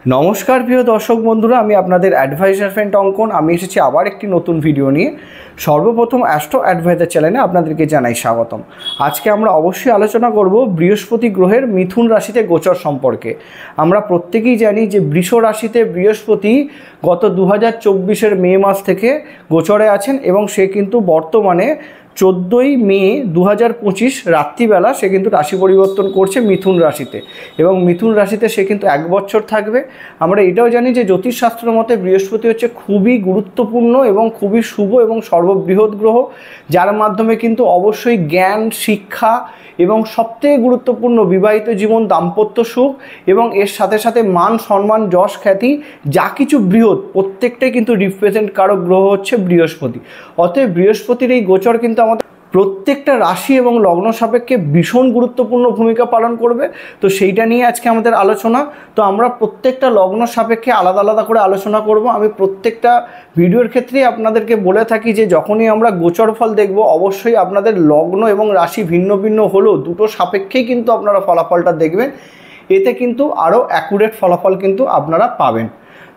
নমস্কার প্রিয় দর্শক বন্ধুরা, আমি আপনাদের অ্যাডভাইজার ফ্রেন্ড অঙ্কন। আমি এসেছি আবার একটি নতুন ভিডিও নিয়ে। সর্বপ্রথম অ্যাস্ট্রো অ্যাডভাইজার চ্যানেলে আপনাদেরকে জানাই স্বাগতম। আজকে আমরা অবশ্যই আলোচনা করব বৃহস্পতি গ্রহের মিথুন রাশিতে গোচর সম্পর্কে। আমরা প্রত্যেকেই জানি যে বৃষ রাশিতে বৃহস্পতি গত 2024-এর মে মাস থেকে গোচরে আছেন এবং সে কিন্তু বর্তমানে 14ই মে 2025 রাত্রিবেলা সে কিন্তু রাশি পরিবর্তন করছে মিথুন রাশিতে, এবং মিথুন রাশিতে সে কিন্তু 1 বছর থাকবে। আমরা এটাও জানি যে জ্যোতিষশাস্ত্র মতে বৃহস্পতি হচ্ছে খুবই গুরুত্বপূর্ণ এবং খুবই শুভ এবং সর্ববৃহৎ গ্রহ, যার মাধ্যমে কিন্তু অবশ্যই জ্ঞান, শিক্ষা এবং সবথেকে গুরুত্বপূর্ণ বিবাহিত জীবন, দাম্পত্য সুখ এবং এর সাথে সাথে মান সম্মান, যশ খ্যাতি যা কিছু বৃহৎ প্রত্যেকটাই কিন্তু রিপ্রেজেন্ট কারক গ্রহ হচ্ছে বৃহস্পতি। অতএব বৃহস্পতির এই গোচর কিন্তু আমাদের প্রত্যেকটা রাশি এবং লগ্ন সাপেক্ষে ভীষণ গুরুত্বপূর্ণ ভূমিকা পালন করবে। তো সেইটা নিয়ে আজকে আমাদের আলোচনা। তো আমরা প্রত্যেকটা লগ্ন সাপেক্ষে আলাদা আলাদা করে আলোচনা করব। আমি প্রত্যেকটা ভিডিওর ক্ষেত্রেই আপনাদেরকে বলে থাকি যে যখনই আমরা গোচর ফল দেখব অবশ্যই আপনাদের লগ্ন এবং রাশি ভিন্ন ভিন্ন হলেও দুটো সাপেক্ষেই কিন্তু আপনারা ফলাফলটা দেখবেন। এতে কিন্তু আরও অ্যাকুরেট ফলাফল কিন্তু আপনারা পাবেন।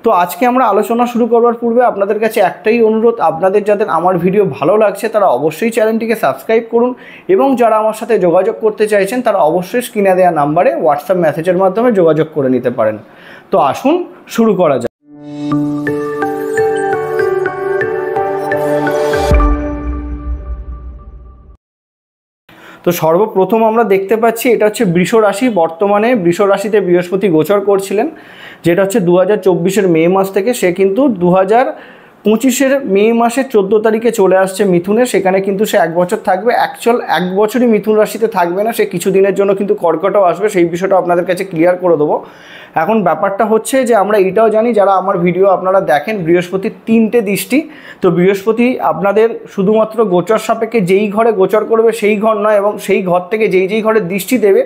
তো আজকে আমরা আলোচনা শুরু করবার পূর্বে আপনাদের কাছে একটাই অনুরোধ, আপনাদের যাদের আমার ভিডিও ভালো লাগছে তারা অবশ্যই চ্যানেলটিকে সাবস্ক্রাইব করুন, এবং যারা আমার সাথে যোগাযোগ করতে চাইছেন তারা অবশ্যই স্ক্রিনে দেওয়া নাম্বারে হোয়াটসঅ্যাপ মেসেজের মাধ্যমে যোগাযোগ করে নিতে পারেন। তো আসুন শুরু করা যাক। তো সর্বপ্রথম আমরা দেখতে পাচ্ছি এটা হচ্ছে বৃষ রাশি। বর্তমানে বৃষ রাশিতে বৃহস্পতি গোচর করছিলেন, যেটা হচ্ছে 2024-এর মে মাস থেকে। সে কিন্তু 2025-এর মে মাসের 14 তারিখে চলে আসছে মিথুনে। সেখানে কিন্তু সে 1 বছর থাকবে। অ্যাকচুয়াল 1 বছরই মিথুন রাশিতে থাকবে না, সে কিছু দিনের জন্য কিন্তু কর্কটেও আসবে। সেই বিষয়টা আপনাদের কাছে ক্লিয়ার করে দেবো। এখন ব্যাপারটা হচ্ছে যে আমরা এটাও জানি, যারা আমার ভিডিও আপনারা দেখেন, বৃহস্পতির 3টে দৃষ্টি। তো বৃহস্পতি আপনাদের শুধুমাত্র গোচর সাপেক্ষে যেই ঘরে গোচর করবে সেই ঘর নয়, এবং সেই ঘর থেকে যেই ঘরে দৃষ্টি দেবে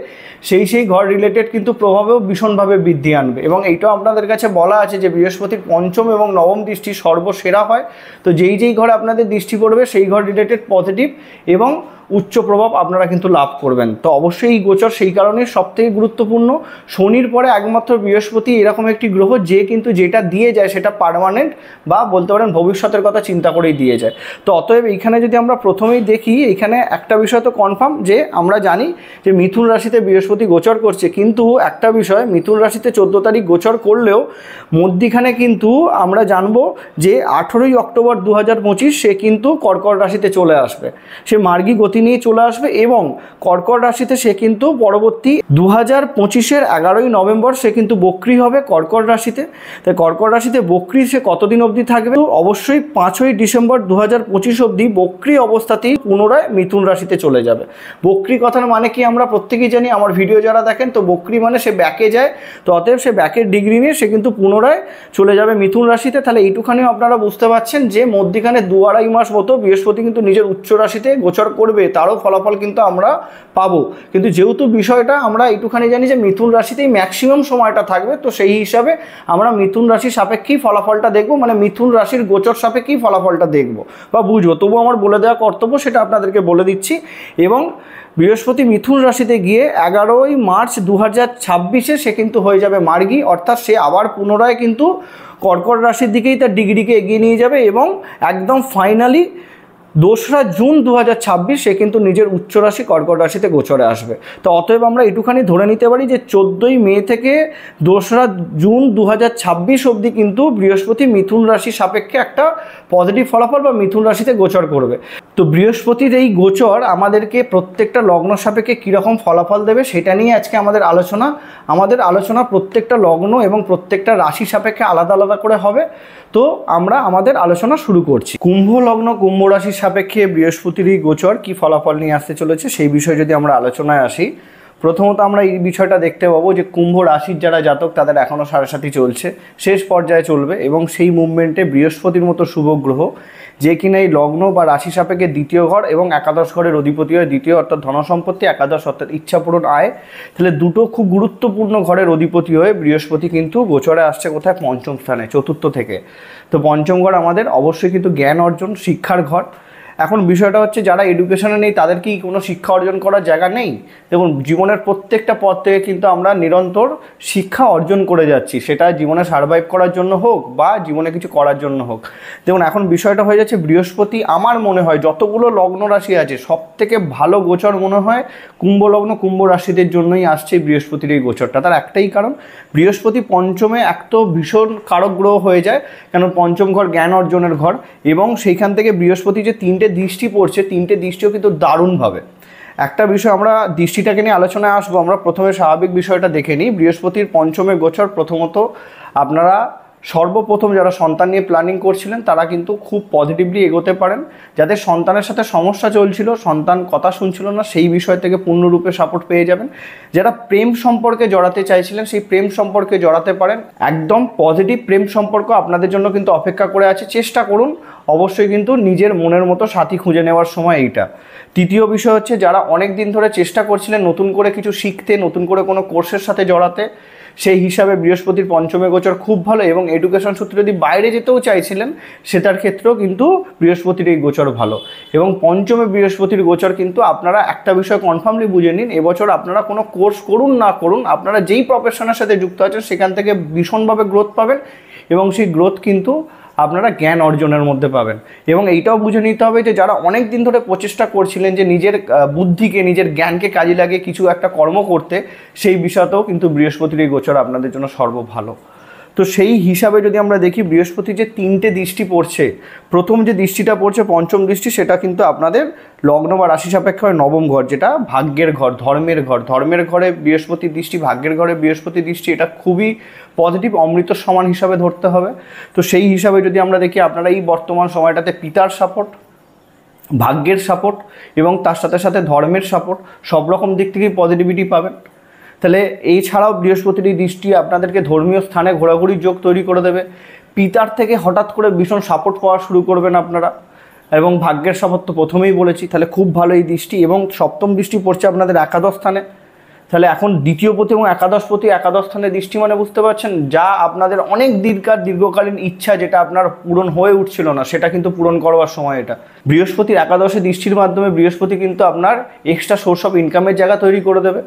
সেই ঘর রিলেটেড কিন্তু প্রভাবেও ভীষণভাবে বৃদ্ধি আনবে। এবং এইটাও আপনাদের কাছে বলা আছে যে বৃহস্পতির 5ম এবং 9ম দৃষ্টি সর্বসেরা হয়। তো যেই ঘরে আপনাদের দৃষ্টি পড়বে সেই ঘর রিলেটেড পজিটিভ এবং উচ্চ প্রভাব আপনারা কিন্তু লাভ করবেন। তো অবশ্যই এই গোচর সেই কারণে সবথেকে গুরুত্বপূর্ণ। শনির পরে একমাত্র বৃহস্পতি এরকম একটি গ্রহ যে কিন্তু যেটা দিয়ে যায় সেটা পার্মানেন্ট, বা বলতে পারেন ভবিষ্যতের কথা চিন্তা করেই দিয়ে যায়। তো অতএব এইখানে যদি আমরা প্রথমেই দেখি, এখানে একটা বিষয় তো কনফার্ম যে আমরা জানি যে মিথুন রাশিতে বৃহস্পতি গোচর করছে, কিন্তু একটা বিষয়, মিথুন রাশিতে 14 তারিখ গোচর করলেও মধ্যিখানে কিন্তু আমরা জানবো যে 18ই অক্টোবর 2025 সে কিন্তু কর্কট রাশিতে চলে আসবে। সে মার্গী গতি নিয়ে চলে আসবে এবং কর্কট রাশিতে সে কিন্তু পরবর্তী 2025-এর 11ই নভেম্বর সে কিন্তু বক্রী হবে কর্কট রাশিতে। তাই কর্কট রাশিতে বক্রী সে কতদিন অবধি থাকবে? অবশ্যই 5ই ডিসেম্বর 2025 অবধি বক্রী অবস্থাতেই পুনরায় মিথুন রাশিতে চলে যাবে। বক্রী কথার মানে কি আমরা প্রত্যেকেই জানি, আমার ভিডিও যারা দেখেন, তো বক্রী মানে সে ব্যাকে যায়। তো অতএব সে ব্যাকের ডিগ্রি নিয়ে সে কিন্তু পুনরায় চলে যাবে মিথুন রাশিতে। তাহলে এইটুখানিও আপনারা বুঝতে পারছেন যে মধ্যিখানে 2-2.5 মাস মতো বৃহস্পতি কিন্তু নিজের উচ্চ রাশিতে গোচর করবে, তারও ফলাফল কিন্তু আমরা পাবো। কিন্তু যেহেতু বিষয়টা আমরা এইটুখানি জানি যে মিথুন রাশিতেই ম্যাক্সিমাম সময়টা থাকবে, তো সেই হিসাবে আমরা মিথুন রাশি সাপেক্ষেই ফলাফলটা দেখব, মানে মিথুন রাশির গোচর সাপেক্ষেই ফলাফলটা দেখব বা বুঝবো। তবু আমার বলে দেওয়া কর্তব্য, সেটা আপনাদেরকে বলে দিচ্ছি। এবং বৃহস্পতি মিথুন রাশিতে গিয়ে 11ই মার্চ 2026-এ সে কিন্তু হয়ে যাবে মার্গী, অর্থাৎ সে আবার পুনরায় কিন্তু কর্কট রাশির দিকেই তার ডিগ্রিকে এগিয়ে নিয়ে যাবে এবং একদম ফাইনালি 2রা জুন 2026 সে কিন্তু নিজের উচ্চ রাশি কর্কট রাশিতে গোচরে আসবে। তো অতএব আমরা একটুখানি ধরে নিতে পারি যে 14ই মে থেকে 2রা জুন 2026 অবধি কিন্তু বৃহস্পতি মিথুন রাশি সাপেক্ষে একটা পজিটিভ ফলাফল বা মিথুন রাশিতে গোচর করবে। তো বৃহস্পতির এই গোচর আমাদেরকে প্রত্যেকটা লগ্ন সাপেক্ষে কীরকম ফলাফল দেবে সেটা নিয়ে আজকে আমাদের আলোচনা প্রত্যেকটা লগ্ন এবং প্রত্যেকটা রাশি সাপেক্ষে আলাদা আলাদা করে হবে। তো আমরা আমাদের আলোচনা শুরু করছি। কুম্ভ লগ্ন কুম্ভ রাশির সাপেক্ষে বৃহস্পতির এই গোচর কী ফলাফল নিয়ে আসতে চলেছে সেই বিষয়ে যদি আমরা আলোচনায় আসি, প্রথমত আমরা এই বিষয়টা দেখতে পাবো যে কুম্ভ রাশির যারা জাতক তাদের এখনও সাড়ে চলছে, শেষ পর্যায়ে চলবে, এবং সেই মুভমেন্টে বৃহস্পতির মতো শুভ গ্রহ যে কিনা এই লগ্ন বা রাশি সাপেক্ষে 2য় ঘর এবং একাদশ ঘরের অধিপতি হয়। 2য় অর্থাৎ ধনসম্পত্তি, একাদশ অর্থাৎ ইচ্ছাপূরণ আয়, তাহলে দুটো খুব গুরুত্বপূর্ণ ঘরের অধিপতি হয়ে বৃহস্পতি কিন্তু গোচরে আসছে কোথায়? 5ম স্থানে, 4র্থ থেকে। তো 5ম ঘর আমাদের অবশ্যই কিন্তু জ্ঞান অর্জন, শিক্ষার ঘর। এখন বিষয়টা হচ্ছে যারা এডুকেশনে নেই তাদের কি কোনো শিক্ষা অর্জন করার জায়গা নেই? দেখুন, জীবনের প্রত্যেকটা পথ থেকে কিন্তু আমরা নিরন্তর শিক্ষা অর্জন করে যাচ্ছি, সেটা জীবনে সারভাইভ করার জন্য হোক বা জীবনে কিছু করার জন্য হোক। দেখুন, এখন বিষয়টা হয়ে যাচ্ছে বৃহস্পতি, আমার মনে হয় যতগুলো লগ্ন রাশি আছে সব থেকে ভালো গোচর মনে হয় কুম্ভ লগ্ন কুম্ভ রাশিদের জন্যই আসছে বৃহস্পতির এই গোচরটা। তার একটাই কারণ, বৃহস্পতি পঞ্চমে এক তো ভীষণ কারক গ্রহ হয়ে যায়, কেন পঞ্চম ঘর জ্ঞান অর্জনের ঘর, এবং সেইখান থেকে বৃহস্পতি যে 3টে দৃষ্টি পড়ছে, 3টে দৃষ্টিও কিন্তু দারুণভাবে। একটা বিষয় আমরা দৃষ্টিটাকে নিয়ে আলোচনায় আসবো, আমরা প্রথমে স্বাভাবিক বিষয়টা দেখে নিই। বৃহস্পতির পঞ্চমে গোচর, প্রথমত আপনারা সর্বপ্রথম যারা সন্তান নিয়ে প্ল্যানিং করছিলেন তারা কিন্তু খুব পজিটিভলি এগোতে পারেন। যাদের সন্তানের সাথে সমস্যা চলছিল, সন্তান কথা শুনছিল না, সেই বিষয় থেকে পূর্ণরূপে সাপোর্ট পেয়ে যাবেন। যারা প্রেম সম্পর্কে জড়াতে চাইছিলেন সেই প্রেম সম্পর্কে জড়াতে পারেন। একদম পজিটিভ প্রেম সম্পর্ক আপনাদের জন্য কিন্তু অপেক্ষা করে আছে। চেষ্টা করুন অবশ্যই কিন্তু নিজের মনের মতো সাথী খুঁজে নেওয়ার সময় এইটা। তৃতীয় বিষয় হচ্ছে, যারা অনেক দিন ধরে চেষ্টা করছিলেন নতুন করে কিছু শিখতে, নতুন করে কোনো কোর্সের সাথে জড়াতে, সেই হিসাবে বৃহস্পতির পঞ্চমে গোচর খুব ভালো। এবং এডুকেশন সূত্রে যদি বাইরে যেতেও চাইছিলেন সেটার ক্ষেত্রেও কিন্তু বৃহস্পতির এই গোচর ভালো। এবং পঞ্চমে বৃহস্পতির গোচর কিন্তু আপনারা একটা বিষয় কনফার্মলি বুঝে নিন, এবছর আপনারা কোনো কোর্স করুন না করুন, আপনারা যেই প্রফেশনের সাথে যুক্ত আছেন সেখান থেকে ভীষণভাবে গ্রোথ পাবেন, এবং সেই গ্রোথ কিন্তু আপনারা জ্ঞান অর্জনের মধ্যে পাবেন। এবং এইটাও বুঝে নিতে হবে যে যারা অনেক দিন ধরে প্রচেষ্টা করছিলেন যে নিজের বুদ্ধিকে, নিজের জ্ঞানকে কাজে লাগিয়ে কিছু একটা কর্ম করতে, সেই বিষয়তেও কিন্তু বৃহস্পতির এই গোচর আপনাদের জন্য সর্বভালো। তো সেই হিসাবে যদি আমরা দেখি, বৃহস্পতি যে 3টে দৃষ্টি পড়ছে, প্রথম যে দৃষ্টিটা পড়ছে পঞ্চম দৃষ্টি, সেটা কিন্তু আপনাদের লগ্ন বা রাশি সাপেক্ষ হয় নবম ঘর, যেটা ভাগ্যের ঘর, ধর্মের ঘর। ধর্মের ঘরে বৃহস্পতির দৃষ্টি, ভাগ্যের ঘরে বৃহস্পতির দৃষ্টি, এটা খুবই পজিটিভ, অমৃত সমান হিসাবে ধরতে হবে। তো সেই হিসাবে যদি আমরা দেখি, আপনারা এই বর্তমান সময়টাতে পিতার সাপোর্ট, ভাগ্যের সাপোর্ট এবং তার সাথে সাথে ধর্মের সাপোর্ট, সব রকম দিক থেকেই পজিটিভিটি পাবেন। তাহলে এছাড়াও বৃহস্পতির এই দৃষ্টি আপনাদেরকে ধর্মীয় স্থানে ঘোরাঘুরির যোগ তৈরি করে দেবে। পিতার থেকে হঠাৎ করে ভীষণ সাপোর্ট পাওয়া শুরু করবেন আপনারা, এবং ভাগ্যের সাপোর্ট তো প্রথমেই বলেছি, তাহলে খুব ভালো এই দৃষ্টি। এবং সপ্তম দৃষ্টি পড়ছে আপনাদের একাদশ স্থানে, তাহলে এখন দ্বিতীয়পতি এবং একাদশপতি একাদশ স্থানে দৃষ্টি, মানে বুঝতে পারছেন যা আপনাদের অনেক দীর্ঘকালীন ইচ্ছা যেটা আপনার পূরণ হয়ে উঠছিল না, সেটা কিন্তু পূরণ করবার সময় এটা। বৃহস্পতির একাদশে দৃষ্টির মাধ্যমে বৃহস্পতি কিন্তু আপনার এক্সট্রা সোর্স অফ ইনকামের জায়গা তৈরি করে দেবে।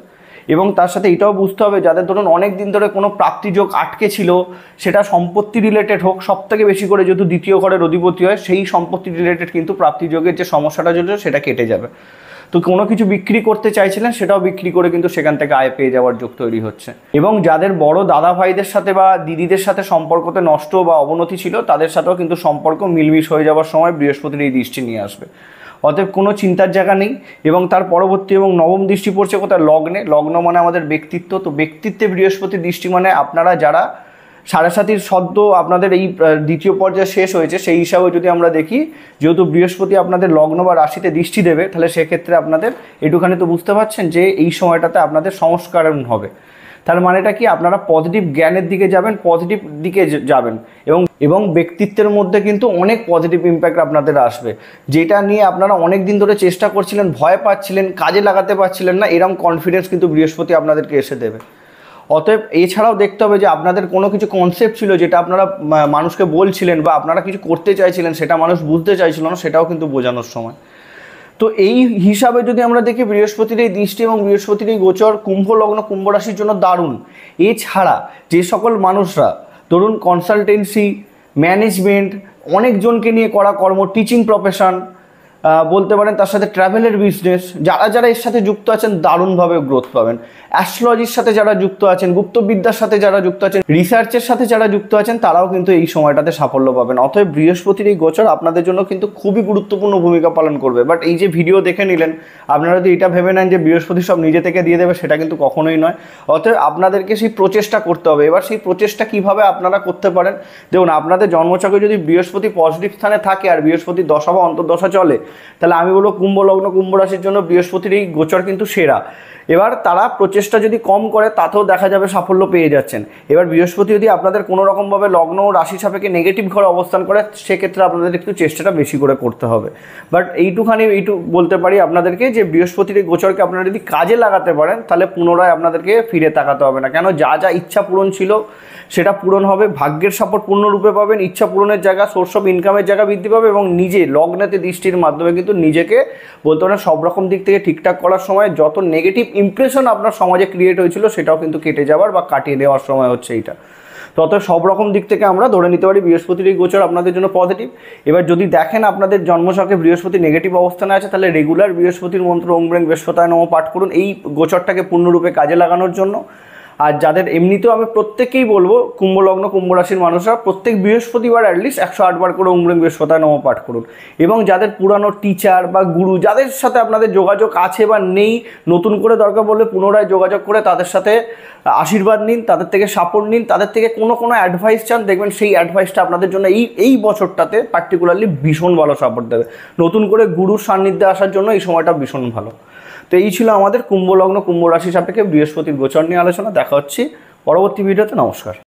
এবং তার সাথে এটাও বুঝতে হবে, যাদের ধরুন অনেক দিন ধরে কোনো প্রাপ্তিযোগ আটকে ছিল, সেটা সম্পত্তি রিলেটেড হোক, সব থেকে বেশি করে যেহেতু দ্বিতীয় ঘরের অধিপতি হয়, সেই সম্পত্তি রিলেটেড কিন্তু প্রাপ্তিযোগের যে সমস্যাটা চলছে সেটা কেটে যাবে। তো কোনো কিছু বিক্রি করতে চাইছিলেন সেটাও বিক্রি করে কিন্তু সেখান থেকে আয় পেয়ে যাওয়ার যোগ তৈরি হচ্ছে। এবং যাদের বড় দাদা ভাইদের সাথে বা দিদিদের সাথে সম্পর্কতে নষ্ট বা অবনতি ছিল, তাদের সাথেও কিন্তু সম্পর্ক মিলমিশ হয়ে যাওয়ার সময় বৃহস্পতির এই দৃষ্টি নিয়ে আসবে। অতএব কোনো চিন্তার জায়গা নেই। এবং তার পরবর্তী এবং নবম দৃষ্টি পড়ছে কোথায়? লগ্নে। লগ্ন মানে আমাদের ব্যক্তিত্ব। তো ব্যক্তিত্বে বৃহস্পতির দৃষ্টি মানে আপনারা যারা সাড়ে সাতির সদ্য আপনাদের এই দ্বিতীয় পর্যায়ে শেষ হয়েছে, সেই হিসাবে যদি আমরা দেখি, যেহেতু বৃহস্পতি আপনাদের লগ্ন বা রাশিতে দৃষ্টি দেবে, তাহলে সেক্ষেত্রে আপনাদের একটুখানি তো বুঝতে পারছেন যে এই সময়টাতে আপনাদের সংস্কারণ হবে। তার মানেটা কি? আপনারা পজিটিভ জ্ঞানের দিকে যাবেন, পজিটিভ দিকে যাবেন, এবং ব্যক্তিত্বের মধ্যে কিন্তু অনেক পজিটিভ ইম্প্যাক্ট আপনাদের আসবে, যেটা নিয়ে আপনারা অনেক দিন ধরে চেষ্টা করছিলেন, ভয় পাচ্ছিলেন, কাজে লাগাতে পারছিলেন না, এরকম কনফিডেন্স কিন্তু বৃহস্পতি আপনাদেরকে এসে দেবে। অতএব এছাড়াও দেখতে হবে যে আপনাদের কোনো কিছু কনসেপ্ট ছিল যেটা আপনারা মানুষকে বলছিলেন, বা আপনারা কিছু করতে চাইছিলেন সেটা মানুষ বুঝতে চাইছিল না, সেটাও কিন্তু বোঝানোর সময়। তো এই হিসাবে যদি আমরা দেখি, বৃহস্পতির এই দৃষ্টি এবং বৃহস্পতির এই গোচর কুম্ভ লগ্ন কুম্ভ রাশির জন্য দারুণ। এছাড়া যে সকল মানুষরা ধরুন কনসালটেন্সি, ম্যানেজমেন্ট, অনেকজনকে নিয়ে করা কর্ম, টিচিং প্রফেশন বলতে পারেন, তার সাথে ট্রাভেলের বিজনেস, যারা এর সাথে যুক্ত আছেন দারুণভাবে গ্রোথ পাবেন। অ্যাস্ট্রোলজির সাথে যারা যুক্ত আছেন, গুপ্তবিদ্যার সাথে যারা যুক্ত আছেন, রিসার্চের সাথে যারা যুক্ত আছেন, তারাও কিন্তু এই সময়টাতে সাফল্য পাবেন। অতএব বৃহস্পতির এই গোচর আপনাদের জন্য কিন্তু খুবই গুরুত্বপূর্ণ ভূমিকা পালন করবে। বাট এই যে ভিডিও দেখে নিলেন, আপনারা যদি এটা ভেবে নেন যে বৃহস্পতি সব নিজে থেকে দিয়ে দেবে, সেটা কিন্তু কখনোই নয়। অতএব আপনাদেরকে সেই প্রচেষ্টা করতে হবে। এবার সেই প্রচেষ্টা কিভাবে আপনারা করতে পারেন? দেখুন, আপনাদের জন্মচক্রে যদি বৃহস্পতি পজিটিভ স্থানে থাকে আর বৃহস্পতির দশা বা অন্তর্দশা চলে, তাহলে আমি বলবো কুম্ভ লগ্ন কুম্ভ রাশির জন্য বৃহস্পতির এই গোচর কিন্তু সেরা। এবার তারা প্রচেষ্টা যদি কম করে তাতেও দেখা যাবে সাফল্য পেয়ে যাচ্ছেন। এবার বৃহস্পতি যদি আপনাদের কোনো রকমভাবে লগ্ন ও রাশি সাপেক্ষে নেগেটিভ ঘরে অবস্থান করে, সেক্ষেত্রে আপনাদের একটু চেষ্টাটা বেশি করে করতে হবে। বাট এইটুকু বলতে পারি আপনাদেরকে যে বৃহস্পতির এই গোচরকে আপনারা যদি কাজে লাগাতে পারেন তাহলে পুনরায় আপনাদেরকে ফিরে তাকাতে হবে না। কেন, যা যা ইচ্ছা পূরণ ছিল সেটা পূরণ হবে, ভাগ্যের সাপোর্ট পূর্ণরূপে পাবেন, ইচ্ছা পূরণের জায়গা, সোর্স অফ ইনকামের জায়গা বৃদ্ধি পাবে এবং নিজে লগ্নেতে দৃষ্টির মাধ্যমে কিন্তু নিজেকে বলতে পারেন সব রকম দিক থেকে ঠিকঠাক করার সময় যত নেগেটিভ ইমপ্রেশন আপনার সমাজে ক্রিয়েট হয়েছিল সেটাও কিন্তু কেটে যাওয়ার বা কাটিয়ে দেওয়ার সময় হচ্ছে এইটা। তত সব রকম দিক থেকে আমরা ধরে নিতে পারি বৃহস্পতির এই গোচর আপনাদের জন্য পজিটিভ। এবার যদি দেখেন আপনাদের জন্মছকে বৃহস্পতি নেগেটিভ অবস্থানে আছে, তাহলে রেগুলার বৃহস্পতির মন্ত্র ওম ব্রেং বৃহস্পতায় নমঃ পাঠ করুন এই গোচরটাকে পূর্ণরূপে কাজে লাগানোর জন্য। আর যাদের এমনিতেও আমি প্রত্যেককেই বলবো, কুম্ভ লগ্ন কুম্ভ রাশির মানুষরা প্রত্যেক বৃহস্পতিবার অ্যাটলিস্ট 108 বার করে ওম ব্রেং বৃহস্পতায় নমঃ পাঠ করুন। এবং যাদের পুরানো টিচার বা গুরু যাদের সাথে আপনাদের যোগাযোগ আছে বা নেই, নতুন করে দরকার বললে পুনরায় যোগাযোগ করে তাদের সাথে আশীর্বাদ নিন, তাদের থেকে সাপোর্ট নিন, তাদের থেকে কোনো অ্যাডভাইস চান, দেখবেন সেই অ্যাডভাইসটা আপনাদের জন্য এই বছরটাতে পার্টিকুলারলি ভীষণ ভালো সাপোর্ট দেবে। নতুন করে গুরুর সান্নিধ্যে আসার জন্য এই সময়টা ভীষণ ভালো। তো এই ছিল আমাদের কুম্ভ লগ্ন কুম্ভ রাশি সাপেক্ষে বৃহস্পতির গোচর নিয়ে আলোচনা। দেখা হচ্ছে পরবর্তী ভিডিওতে। নমস্কার।